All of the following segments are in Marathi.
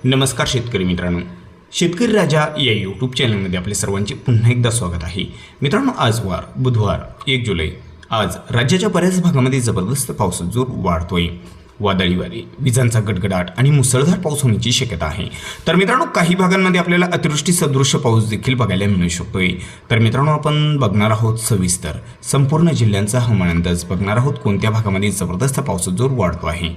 नमस्कार शेतकरी मित्रांनो, शेतकरी राजा या यूट्यूब चॅनलमध्ये आपले सर्वांचे पुन्हा एकदा स्वागत आहे. मित्रांनो, आज वार बुधवार 1 जुलै. आज राज्याच्या बऱ्याच भागामध्ये जबरदस्त पावसाचा जोर वाढतोय. वादळी वारे, विजांचा गडगडाट आणि मुसळधार पाऊस होण्याची शक्यता आहे. तर मित्रांनो, काही भागांमध्ये आपल्याला अतिवृष्टी सदृश्य पाऊस देखील बघायला मिळू शकतोय. तर मित्रांनो, आपण बघणार आहोत सविस्तर संपूर्ण जिल्ह्यांचा हवामान अंदाज बघणार आहोत. कोणत्या भागामध्ये जबरदस्त पावसाचा जोर वाढतो आहे.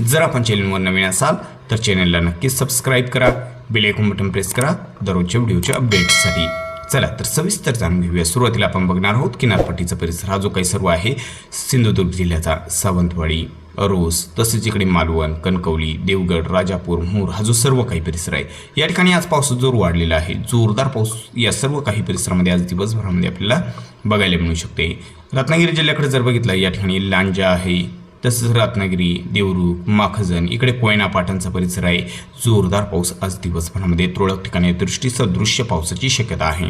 जर आपण चॅनलवर नवीन असाल तर चॅनलला नक्कीच सबस्क्राईब करा, बेल आयकॉन बटन प्रेस करा दररोजच्या व्हिडिओच्या अपडेट्ससाठी. चला तर सविस्तर जाणून घेऊया. सुरुवातीला आपण बघणार आहोत किनारपट्टीचा परिसर. हा जो काही सर्व आहे सिंधुदुर्ग जिल्ह्याचा सावंतवाडी, अरोस, तसेच इकडे मालवण, कणकवली, देवगड, राजापूर, मूर हा जो सर्व काही परिसर आहे, या ठिकाणी आज पावसाचा जोर वाढलेला आहे. जोरदार पाऊस या सर्व काही परिसरामध्ये आज दिवसभरामध्ये आपल्याला बघायला मिळू शकते. रत्नागिरी जिल्ह्याकडे जर बघितलं, या ठिकाणी लांजा आहे, तसंच रत्नागिरी, देवरूख, माखजन, इकडे कोयना पाटणचा परिसर आहे. जोरदार पाऊस आज दिवसभरामध्ये तुरळक ठिकाणी अतिवृष्टी सदृश्य पावसाची शक्यता आहे.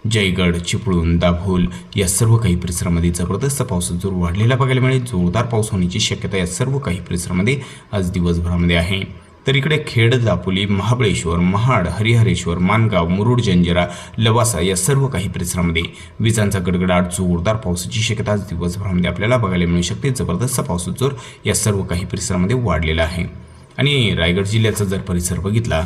जयगड, चिपळूण, दाभोल या सर्व काही परिसरामध्ये जबरदस्त पावसाचा जोर वाढलेला बघायला मिळेल. जोरदार पाऊस होण्याची शक्यता या सर्व काही परिसरामध्ये आज दिवसभरामध्ये आहे. तर इकडे खेड, दापोली, महाबळेश्वर, महाड, हरिहरेश्वर, मानगाव, मुरुड, जंजिरा, लवासा या सर्व काही परिसरामध्ये विजांचा गडगडाट, जोरदार पावसाची शक्यता आज दिवसभरामध्ये आपल्याला बघायला मिळू शकते. जबरदस्त पावसाचा जोर या सर्व काही परिसरामध्ये वाढलेला आहे. आणि रायगड जिल्ह्याचा जर परिसर बघितला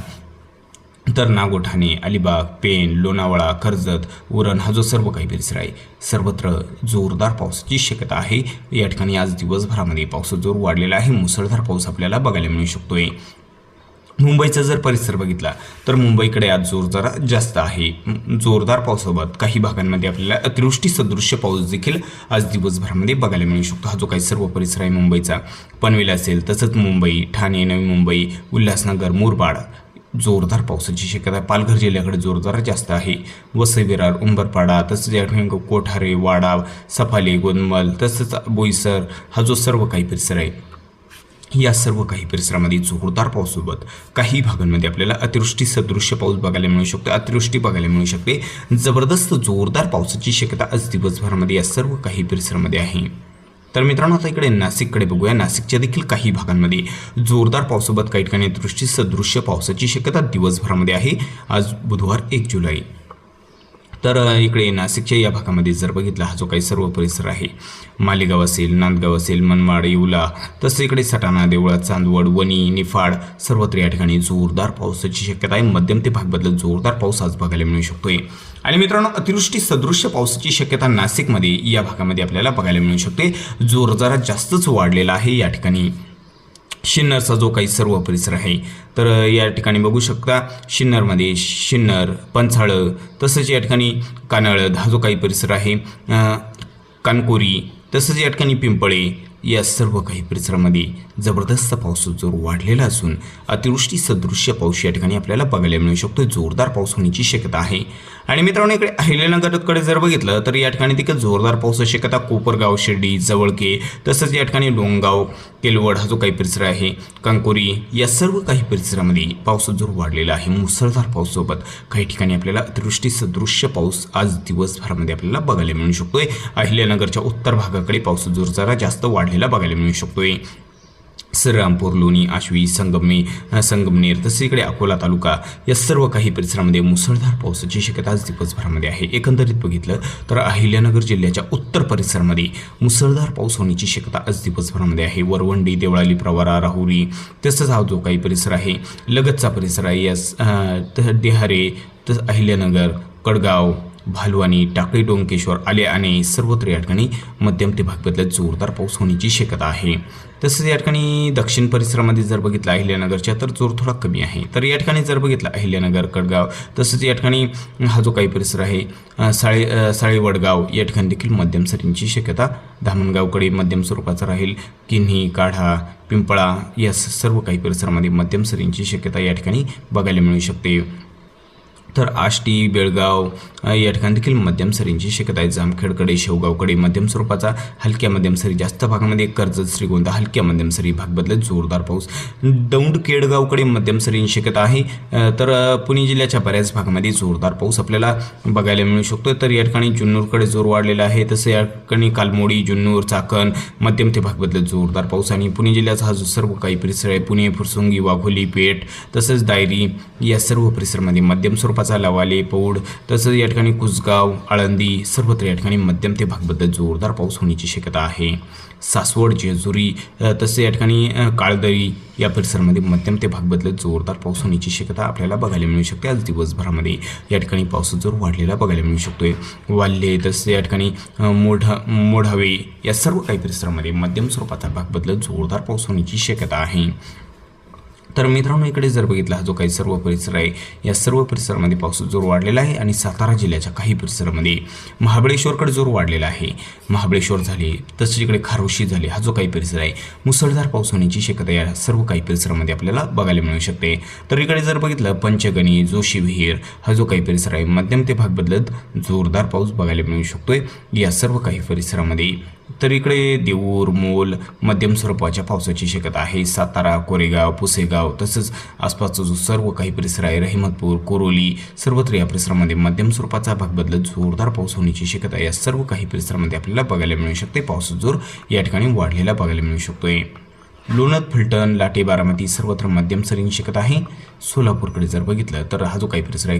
तर नागोठाणे, अलिबाग, पेण, लोणावळा, कर्जत, उरण हा जो सर्व काही परिसर आहे, सर्वत्र जोरदार पावसाची शक्यता आहे. या ठिकाणी आज दिवसभरामध्ये पावसाचा जोर वाढलेला आहे. मुसळधार पाऊस आपल्याला बघायला मिळू शकतोय. मुंबईचा जर परिसर बघितला तर मुंबईकडे आज जोर जरा जास्त आहे. जोरदार पावसासोबत काही भागांमध्ये आपल्याला अतिवृष्टी सदृश्य पाऊस देखील आज दिवसभरामध्ये बघायला मिळू शकतो. हा जो काही सर्व परिसर आहे मुंबईचा, पनवेल असेल, तसंच मुंबई, ठाणे, नवी मुंबई, उल्हासनगर, मुरबाड, जोरदार पावसाची शक्यता. पालघर जिल्ह्याकडे जोर जरा जास्त आहे. वसई, विरार, उंबरपाडा, तसंच या ठिकाणी कोठारे, वाडा, सफाले, गोंदमल, तसंच बोईसर हा जो सर्व काही परिसर आहे, या सर्व काही परिसरामध्ये जोरदार पाऊससोबत काही भागांमध्ये आपल्याला अतिवृष्टी सदृश्य पाऊस बघायला मिळू शकतो. अतिवृष्टी बघायला मिळू शकते. जबरदस्त जोरदार पावसाची शक्यता आज दिवसभरामध्ये या सर्व काही परिसरामध्ये आहे. तर मित्रांनो, आता इकडे नाशिककडे बघूया. नाशिकच्या देखील काही भागांमध्ये जोरदार पावसासोबत काही ठिकाणी अतिवृष्टी सदृश्य पावसाची शक्यता दिवसभरामध्ये आहे. आज बुधवार 1 जुलै. तर इकडे नाशिकच्या या भागामध्ये जर बघितला, हा जो काही सर्व परिसर आहे, मालेगाव असेल, नांदगाव असेल, मनमाड, येवला, तसं इकडे सटाणा, देवळा, चांदवड, वणी, निफाड सर्वत्र या ठिकाणी जोरदार पावसाची शक्यता आहे. मध्यम ते भाग बदलत जोरदार पाऊस आज बघायला मिळू शकतोय. आणि मित्रांनो, अतिवृष्टी सदृश्य पावसाची शक्यता नाशिकमध्ये या भागामध्ये आपल्याला बघायला मिळू शकते. जोर जरा जास्तच वाढलेला आहे. या ठिकाणी शिन्नरचा जो काही सर्व परिसर आहे, तर या ठिकाणी बघू शकता शिन्नरमध्ये शिन्नर, पंचाळं, तसंच या ठिकाणी कानळद हा जो काही परिसर आहे, कानकोरी, तसंच या ठिकाणी पिंपळे या सर्व काही परिसरामध्ये जबरदस्त पावसाचा जोर वाढलेला असून अतिवृष्टी सदृश्य पाऊस या ठिकाणी आपल्याला बघायला मिळू शकतो. जोरदार पाऊस होण्याची शक्यता आहे. आणि मित्रांनो, इकडे अहिल्यानगरकडे जर बघितलं तर या ठिकाणी देखील जोरदार पावसाची शक्यता. कोपरगाव, शिर्डी, जवळके, तसंच या ठिकाणी डोंगगाव, केलवड हा जो काही परिसर आहे, कंकोरी या सर्व काही परिसरामध्ये पावसाचा जोर वाढलेला आहे. मुसळधार पावसासोबत काही ठिकाणी आपल्याला अतिवृष्टी सदृश्य पाऊस आज दिवसभरामध्ये आपल्याला बघायला मिळू शकतोय. अहिल्यानगरच्या उत्तर भागाकडे पावसाचा जोर जरा जास्त वाढलेला बघायला मिळू शकतोय. श्रीरामपूर, लोणी, आश्वी, संगमनेर, तसेच इकडे अकोला तालुका या सर्व काही परिसरामध्ये मुसळधार पावसाची शक्यता आज दिवसभरामध्ये आहे. एकंदरीत बघितलं तर अहिल्यानगर जिल्ह्याच्या उत्तर परिसरामध्ये मुसळधार पाऊस होण्याची शक्यता आज दिवसभरामध्ये आहे. वरवंडी, देवळाली, प्रवरा, राहुरी, तसंच हा जो काही परिसर आहे लगतचा परिसर आहे, यास देहारे, तसंच अहिल्यानगर, कडगाव, भालवानी, टाकळी, डोंकेश्वर, आले आणि सर्वत्र या ठिकाणी मध्यम ते भाग बदलत जोरदार पाऊस होण्याची शक्यता आहे. तसंच या ठिकाणी दक्षिण परिसरामध्ये जर बघितलं अहिल्यानगरच्या तर जोर थोडा कमी आहे. तर या ठिकाणी जर बघितलं अहिल्यानगर, कडगाव, तसंच या ठिकाणी हा जो काही परिसर आहे साळे वडगाव या ठिकाणी देखील मध्यम सरींची शक्यता. धामणगावकडे मध्यम स्वरूपाचा राहील. किन्ही, काढा, पिंपळा या सर्व काही परिसरामध्ये मध्यम सरींची शक्यता या ठिकाणी बघायला मिळू शकते. तर आष्टी बेळगाव या ठिकाणी देखील मध्यम सरींची शक्यता आहे. जामखेडकडे शेवगावकडे मध्यम स्वरूपाचा हलक्या मध्यम सरी, जास्त भागामध्ये कर्जत श्रीगोंदा हलक्या मध्यम सरी, भाग बदलत जोरदार पाऊस. दौंड केडगावकडे मध्यम सरींची शक्यता आहे. तर पुणे जिल्ह्याच्या बऱ्याच भागामध्ये जोरदार पाऊस आपल्याला बघायला मिळू शकतो. तर या ठिकाणी जुन्नूरकडे जोर वाढलेला आहे. तसं या ठिकाणी कालमोडी, जुन्नूर, चाकण मध्यम ते भाग बदलत जोरदार पाऊस. आणि पुणे जिल्ह्याचा हा जो सर्व काही परिसर आहे, पुणे, फुरसुंगी, वाघोली, पेठ तसंच दायरी या सर्व परिसरामध्ये मध्यम स्वरूपाचा लवाले, पौड तसंच या ठिकाणी कुसगाव, आळंदी सर्वत्र या ठिकाणी मध्यम ते भाग बदलत जोरदार पाऊस होण्याची शक्यता आहे. सासवड, जेजुरी तसं या ठिकाणी काळदरी या परिसरामध्ये मध्यम ते भाग बदलत जोरदार पाऊस होण्याची शक्यता आपल्याला बघायला मिळू शकते. आज दिवसभरामध्ये या ठिकाणी पावसाचा जोर वाढलेला बघायला मिळू शकतोय. वाल्हे तसं या ठिकाणी मोढावे या सर्व काही परिसरामध्ये मध्यम स्वरूपाचा भाग बदलत जोरदार पाऊस होण्याची शक्यता आहे. तर मित्रांनो, इकडे जर बघितला हा जो काही सर्व परिसर आहे, या सर्व परिसरामध्ये पावसाचा जोर वाढलेला आहे. आणि सातारा जिल्ह्याच्या काही परिसरामध्ये महाबळेश्वरकडे जोर वाढलेला आहे. महाबळेश्वर झाले, तसंच इकडे खारोशी झाले, हा जो काही परिसर आहे मुसळधार पाऊस होण्याची शक्यता या सर्व काही परिसरामध्ये आपल्याला बघायला मिळू शकते. तर इकडे जर बघितलं पंचगणी, जोशी विहीर हा जो काही परिसर आहे मध्यम ते भाग बदलत जोरदार पाऊस बघायला मिळू शकतोय या सर्व काही परिसरामध्ये. तर इकडे देऊर, मोल मध्यम स्वरूपाच्या पावसाची शक्यता आहे. सातारा, कोरेगाव, पुसेगाव तसंच आसपासचा जो सर्व काही परिसर आहे, रहिमतपूर, कोरोली सर्वत्र या परिसरामध्ये मध्यम स्वरूपाचा भाग बदलत जोरदार पाऊस होण्याची शक्यता या सर्व काही परिसरामध्ये आपल्याला बघायला मिळू शकते. पावसाचा जोर या ठिकाणी वाढलेला बघायला मिळू शकतोय. लोणंद, फलटण, लाटे, बारामती सर्वत्र मध्यम सरींची शक्यता आहे. सोलापूरकडे जर बघितलं तर हा जो काही परिसर आहे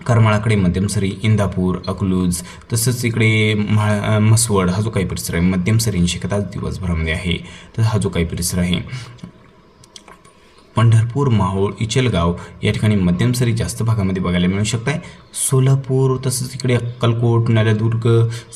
करमाळाकडे मध्यम सरी, इंदापूर, अकलूज तसंच इकडे म्हसवड हा जो काही परिसर आहे मध्यम सरींची शक्यता दिवसभरामध्ये आहे. तर हा जो काही परिसर आहे पंढरपूर, माहोळ, इचलगाव या ठिकाणी मध्यम सरी जास्त भागामध्ये बघायला मिळू शकत आहे. सोलापूर तसंच इकडे अक्कलकोट, नळदुर्ग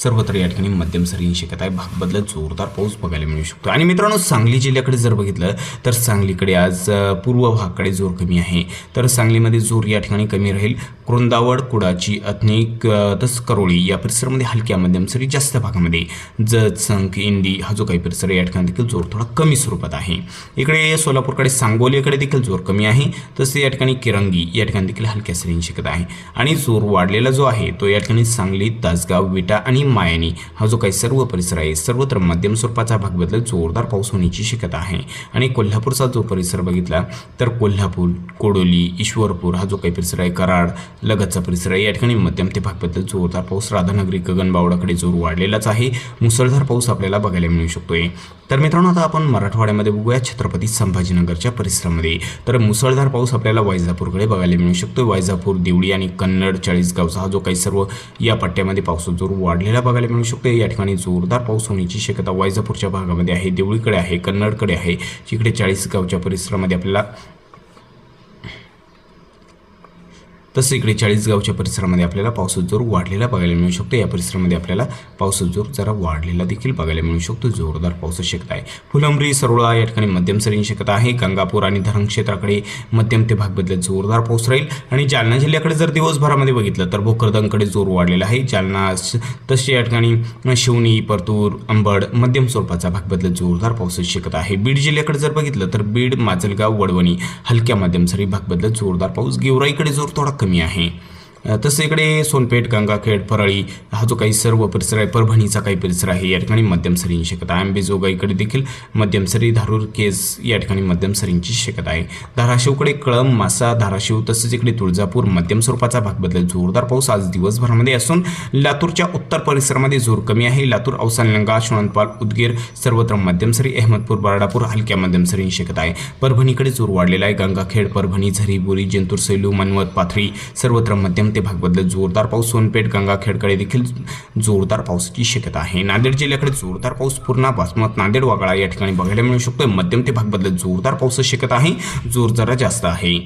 सर्वत्र या ठिकाणी मध्यम सरींची शक्यता आहे. भाग बदलत जोरदार पाऊस बघायला मिळू शकतो. आणि मित्रांनो, सांगली जिल्ह्याकडे जर बघितलं तर सांगलीकडे आज पूर्व भागाकडे जोर कमी आहे. तर सांगलीमध्ये जोर या ठिकाणी कमी राहील. कुरुंदावड, कुडाची, अथनिक तसंच करोळी या परिसरामध्ये हलक्या मध्यम सरी, जास्त भागामध्ये जत, संख, इंदी हा जो काही परिसर या ठिकाणी देखील जोर थोडा कमी स्वरूपात आहे. इकडे सोलापूरकडे सांगोलीकडे देखील जोर कमी आहे. तसे या ठिकाणी किरंगी या ठिकाणी देखील हलक्या सरींची शक्यता आहे. आणि जोर वाढलेला जो आहे तो या ठिकाणी सांगली, तासगाव, विटा आणि मायनी हा जो काही सर्व परिसर आहे सर्वत्र मध्यम स्वरूपाचा भाग बदलत जोरदार पाऊस होण्याची शक्यता आहे. आणि कोल्हापूरचा जो परिसर बघितला तर कोल्हापूर, कोडोली, ईश्वरपूर हा जो काही परिसर आहे, कराड लगतचा परिसर आहे, या ठिकाणी मध्यम ते भाग बदलत जोरदार पाऊस. राधानगरी, गगनबावडाकडे जोर वाढलेलाच आहे. मुसळधार पाऊस आपल्याला बघायला मिळू शकतोय. तर मित्रांनो, आता आपण मराठवाड्यामध्ये बघूया छत्रपती संभाजीनगरच्या परिसरामध्ये. तर मुसळधार पाऊस आपल्याला वैजापूरकडे बघायला मिळू शकतो. वैजापूर, देवळी आणि कन्नड, चाळीसगावचा हा जो काही सर्व या पट्ट्यामध्ये पावसाचा जोर वाढलेला बघायला मिळू शकतो. या ठिकाणी जोरदार पाऊस होण्याची शक्यता वैजापूरच्या भागामध्ये आहे, देवळीकडे आहे, कन्नडकडे आहे. जिकडे चाळीसगावच्या परिसरामध्ये आपल्याला तसं इकडे चाळीसगावच्या परिसरामध्ये आपल्याला पावसाचा जोर वाढलेला बघायला मिळू शकतो. या परिसरामध्ये आपल्याला पावसाचा जोर जरा वाढलेला देखील बघायला मिळू शकतो. जोरदार पावसाची शक्यता आहे. फुलंब्री, सरोळा या ठिकाणी मध्यम सरींची शक्यता आहे. गंगापूर आणि धरण क्षेत्राकडे मध्यम ते भाग बदलत जोरदार पाऊस राहील. आणि जालना जिल्ह्याकडे जर दिवसभरामध्ये बघितलं तर भोकरदनकडे जोर वाढलेला आहे. जालना तसे या ठिकाणी शिवणी, परतूर, अंबड मध्यम स्वरूपाचा भाग बदलत जोरदार पावसाची शक्यता आहे. बीड जिल्ह्याकडे जर बघितलं तर बीड, माजलगाव, वडवणी हलक्या मध्यम सरी, भाग बदलत जोरदार पाऊस. गेवराईकडे जोर थोडा कमी आहे. तसं इकडे सोनपेठ, गंगाखेड, परळी हा जो काही सर्व परिसर आहे, परभणीचा काही परिसर आहे, या ठिकाणी मध्यम सरींची शक्यता आहे. अंबेजोगाईकडे देखील मध्यम सरी, धारूर, केज या ठिकाणी मध्यम सरींची शक्यता आहे. धाराशिवकडे कळंब, मासा, धाराशिव तसंच इकडे तुळजापूर मध्यम स्वरूपाचा भाग बदलत जोरदार पाऊस आज दिवसभरामध्ये असून लातूरच्या उत्तर परिसरामध्ये जोर कमी आहे. लातूर, औसा, लंगा, शोणंतपाल, उदगीर सर्वत्र मध्यम सरी. अहमदपूर, बारडापूर हलक्या मध्यम सरींची शक्यता आहे. परभणीकडे जोर वाढलेला आहे. गंगाखेड, परभणी, झरी, बोरी, जिंतूर, सैलू, मनवत, पाथरी सर्वत्र मध्यम ते भाग बदलत जोरदार पाऊस. सोनपेठ, गंगाखेडकडे देखील जोरदार पावसाची शक्यता आहे. नांदेड जिल्ह्याकडे जोरदार पाऊस पूर्णा, बासमत, नांदेड, वागळा या ठिकाणी बघायला मिळू शकतो. मध्यम ते भाग बदलत जोरदार पावसाची शक्यता आहे. जोर जरा जास्त आहे.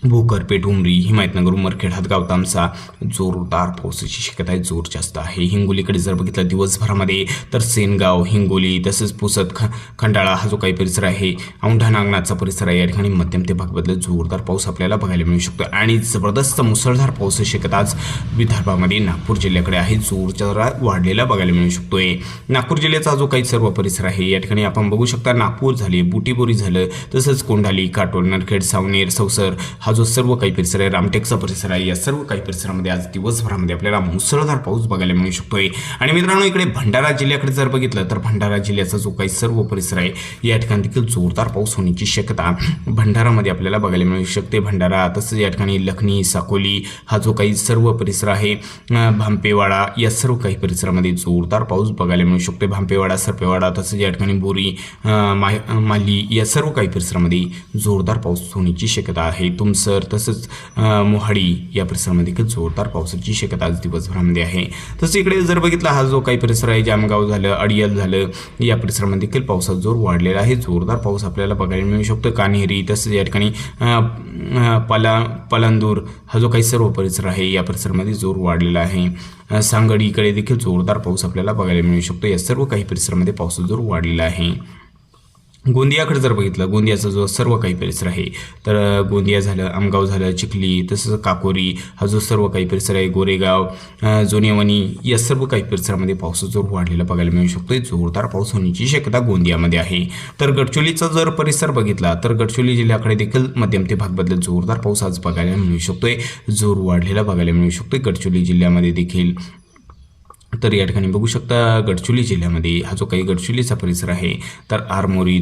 भोकर, पेठ, उमरी, हिमायतनगर, उमरखेड, हदगाव, तामसा जोरदार पावसाची शक्यता आहे. जोर जास्त आहे. हिंगोलीकडे जर बघितलं दिवसभरामध्ये तर सेनगाव, हिंगोली तसंच पुसद, खंडाळा हा जो काही परिसर आहे, औंढा नागनाथचा परिसर आहे, या ठिकाणी मध्यम ते भाग बदलत जोरदार पाऊस आपल्याला बघायला मिळू शकतो. आणि जबरदस्त मुसळधार पावसाची शक्यता आज विदर्भामध्ये नागपूर जिल्ह्याकडे आहे. जोर जरा वाढलेला बघायला मिळू शकतोय. नागपूर जिल्ह्याचा जो काही सर्व परिसर आहे, या ठिकाणी आपण बघू शकता नागपूर झाले, बुटीबोरी झालं, तसंच कोंढाली, काटोल, नरखेड, सावनेर, सौसर हा जो सर्व काही परिसर आहे, रामटेकचा परिसर आहे, या सर्व काही परिसरामध्ये आज दिवसभरामध्ये आपल्याला मुसळधार पाऊस बघायला मिळू शकतोय. आणि मित्रांनो, इकडे भंडारा जिल्ह्याकडे जर बघितलं तर भंडारा जिल्ह्याचा जो काही सर्व परिसर आहे या ठिकाणी देखील जोरदार पाऊस होण्याची शक्यता भंडारामध्ये आपल्याला बघायला मिळू शकते. भंडारा तसंच या ठिकाणी लखनी, साकोली हा जो काही सर्व परिसर आहे, भांपेवाडा या सर्व काही परिसरामध्ये जोरदार पाऊस बघायला मिळू शकतो. भांपेवाडा, सरपेवाडा तसंच या ठिकाणी बोरी, माली या सर्व काही परिसरामध्ये जोरदार पाऊस होण्याची शक्यता आहे. तुमसर तसंच मोहाडी या परिसरामध्ये देखील जोरदार पावसाची शक्यता आज दिवसभरामध्ये आहे. तसंच इकडे जर बघितला हा जो काही परिसर आहे, जामगाव झालं, अडियल झालं, या परिसरामध्ये देखील पावसाचा जोर वाढलेला आहे. जोरदार पाऊस आपल्याला बघायला मिळू शकतो. कान्हेरी तसंच या ठिकाणी पलांदूर हा जो काही सर्व परिसर आहे या परिसरामध्ये जोर वाढलेला आहे. सांगडीकडे देखील जोरदार पाऊस आपल्याला बघायला मिळू शकतो. या सर्व काही परिसरामध्ये पावसाचा जोर वाढलेला आहे. गोंदियाकडे जर बघितलं, गोंदियाचा जो सर्व काही परिसर आहे, तर गोंदिया झालं, आमगाव झालं, चिखली तसंच काकोरी हा जो सर्व काही परिसर आहे, गोरेगाव, जोनेवणी या सर्व काही परिसरामध्ये पावसाचा जोर वाढलेला बघायला मिळू शकतो. जोरदार पाऊस होण्याची शक्यता गोंदियामध्ये आहे. तर गडचिरोलीचा जर परिसर बघितला तर गडचिरोली जिल्ह्याकडे देखील मध्यम ते भाग बदलत जोरदार पाऊस आज बघायला मिळू शकतोय. जोर वाढलेला बघायला मिळू शकतोय गडचिरोली जिल्ह्यामध्ये देखील. तर या ठिकाणी बघू शकता गडचिरोली जिल्ह्यामध्ये हा जो काही गडचिरोलीचा परिसर आहे, तर आरमोरी,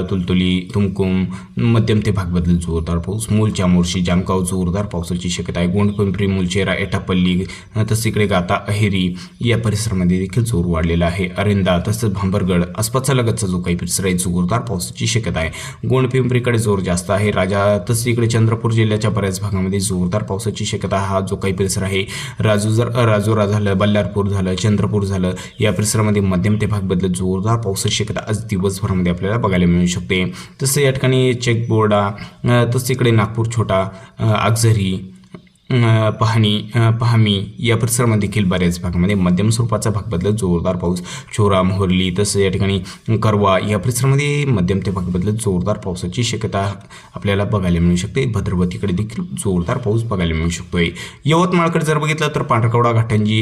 तुलतुली, तुमकुम मध्यम ते भाग बदल जोरदार पाऊस. मूल, चामोर्शी, जामगाव जोरदार पावसाची शक्यता आहे. गोंडपिंपरी, मुलचेरा, एटापल्ली तसंच इकडे गाता, अहेरी या परिसरामध्ये देखील जोर वाढलेला आहे. अरिंदा तसंच भांबरगड आसपासचा लगतचा जो काही परिसर आहे जोरदार पावसाची शक्यता आहे. गोंडपिंपरीकडे जोर जास्त आहे. राजा तसंच इकडे चंद्रपूर जिल्ह्याच्या बऱ्याच भागामध्ये जोरदार पावसाची शक्यता. हा जो काही परिसर आहे, राजुरा झालं, बल्लारपूर झालं, चंद्रपूर झालं, या परिसरामध्ये मध्यम ते भाग बदलत जोरदार पावसाची शक्यता आज दिवसभरामध्ये आपल्याला बघायला मिळू शकते. तसं या ठिकाणी चेकबोर्डा तसं इकडे नागपूर छोटा, आगझरी, पहामी या परिसरामध्ये देखील बऱ्याच भागामध्ये मध्यम स्वरूपाचा भाग बदलत जोरदार पाऊस. चोरा, मोहर्ली तसं या ठिकाणी करवा या परिसरामध्ये मध्यम ते भाग बदलत जोरदार पावसाची शक्यता आपल्याला बघायला मिळू शकते. भद्रावतीकडे देखील जोरदार पाऊस बघायला मिळू शकतोय. यवतमाळकडे जर बघितलं तर पांढरकवडा, घाटंजी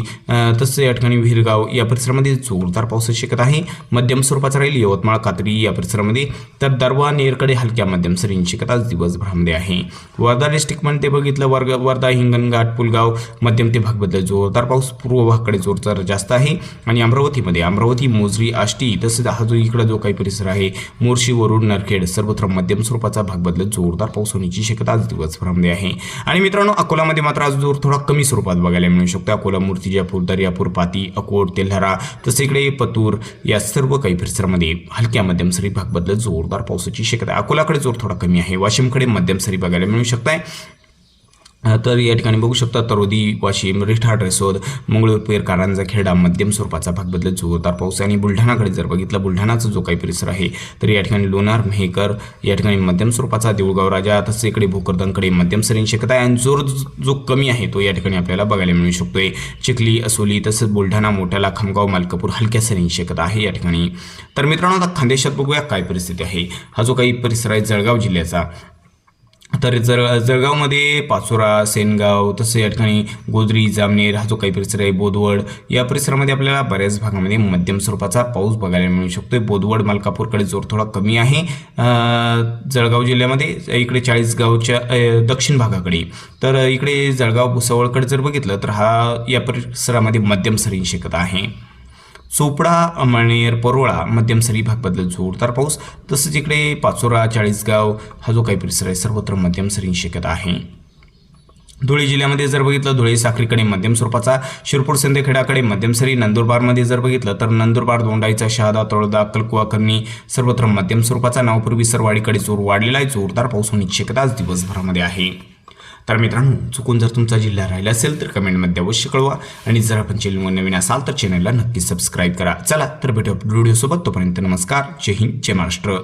तसं या ठिकाणी विहिरगाव या परिसरामध्ये जोरदार पावसाची शक्यता आहे. मध्यम स्वरूपाचा राहील यवतमाळ, कातरी या परिसरामध्ये. तर दरवा, नेरकडे हलक्या मध्यम सरींची शक्यता आज दिवसभरामध्ये आहे. वर्धा डिस्ट्रिक्टमध्ये बघितलं वर्धा, हिंगणघाट, पुलगाव मध्यम ते भाग बदलत जोरदार पाऊस. पूर्व भागाकडे जोर जास्त आहे. आणि अमरावतीमध्ये अमरावती, मोजरी, आष्टी तसंच हा जो इकडे जो काही परिसर आहे, मोर्शी, वरुड, नरखेड सर्वत्र मध्यम स्वरूपाचा भाग बदलत जोरदार पाऊस होण्याची शक्यता आज दिवसभरामध्ये आहे. आणि मित्रांनो, अकोलामध्ये मात्र आज जोर थोडा कमी स्वरूपात बघायला मिळू शकतो. अकोला, मूर्तिजापूर, दर्यापूर, पाती, अकोट, तेल्हारा तसं इकडे पतूर या सर्व काही परिसरामध्ये हलक्या मध्यम सरी भाग बदलत जोरदार पावसाची शक्यता. अकोलाकडे जोर थोडा कमी आहे. वाशिमकडे मध्यम सरी बघायला मिळू शकताय. तर या ठिकाणी बघू शकता तरोदी, वाशिम, रिठाड, रेसोद, मंगळूरपेर, कारंजा, खेडा मध्यम स्वरूपाचा भाग बदलत जोरदार पाऊस. आणि बुलढाणाकडे जर बघितलं, बुलढाणाचा जो काही परिसर आहे, तर या ठिकाणी लोणार, मेहकर या ठिकाणी मध्यम स्वरूपाचा. देऊळगाव, राजा तसं इकडे भोकरदनकडे मध्यम सरींची शक्यता आहे. आणि जोर जो कमी आहे तो या ठिकाणी आपल्याला बघायला मिळू शकतोय. चिखली, असोली तसंच बुलढाणा, मोठ्याला, खामगाव, मालकापूर हलक्या सरींची शक्यता आहे या ठिकाणी. तर मित्रांनो, आता खानदेशात बघूया काय परिस्थिती आहे. हा जो काही परिसर आहे जळगाव जिल्ह्याचा, तर जळगावमध्ये पाचोरा, सेनगाव तसं या ठिकाणी गोदरी, जामनेर हा जो काही परिसर आहे, बोदवड या परिसरामध्ये आपल्याला बऱ्याच भागामध्ये मध्यम स्वरूपाचा पाऊस बघायला मिळू शकतो. बोदवड, मलकापूरकडे जोर थोडा कमी आहे. जळगाव जिल्ह्यामध्ये इकडे 40गावच्या दक्षिण भागाकडे, तर इकडे जळगाव, भुसावळकडे जर बघितलं तर हा या परिसरामध्ये मध्यम सरींची शक्यता आहे. चोपडा, अमळनेर, परोळा मध्यम सरी भाग बदलत जोरदार पाऊस. तसंच इकडे पाचोरा, 40गाव हा जो काही परिसर आहे सर्वत्र मध्यम सरींची शक्यता आहे. धुळे जिल्ह्यामध्ये जर बघितलं, धुळे, साक्रीकडे मध्यम स्वरूपाचा. शिरपूर, सिंदखेडाकडे मध्यम सरी. नंदुरबारमध्ये जर बघितलं तर नंदुरबार, दोंडाईचा, शहादा, तळोदा, अक्कलकुवा, कर्णी सर्वत्र मध्यम स्वरूपाचा. नावपूर, विसरवाडीकडे जोर वाढलेला आहे. जोरदार पाऊस होण्याची शक्यता आज दिवसभरामध्ये आहे. तर मित्रांनो, चुकून जर तुमचा जिल्हा राहिला असेल तर कमेंटमध्ये अवश्य कळवा. आणि जर आपण चॅनलवर नवीन असाल तर चॅनलला नक्की सबस्क्राईब करा. चला तर भेटू व्हिडिओसोबत. तोपर्यंत नमस्कार. जय हिंद, जय महाराष्ट्र.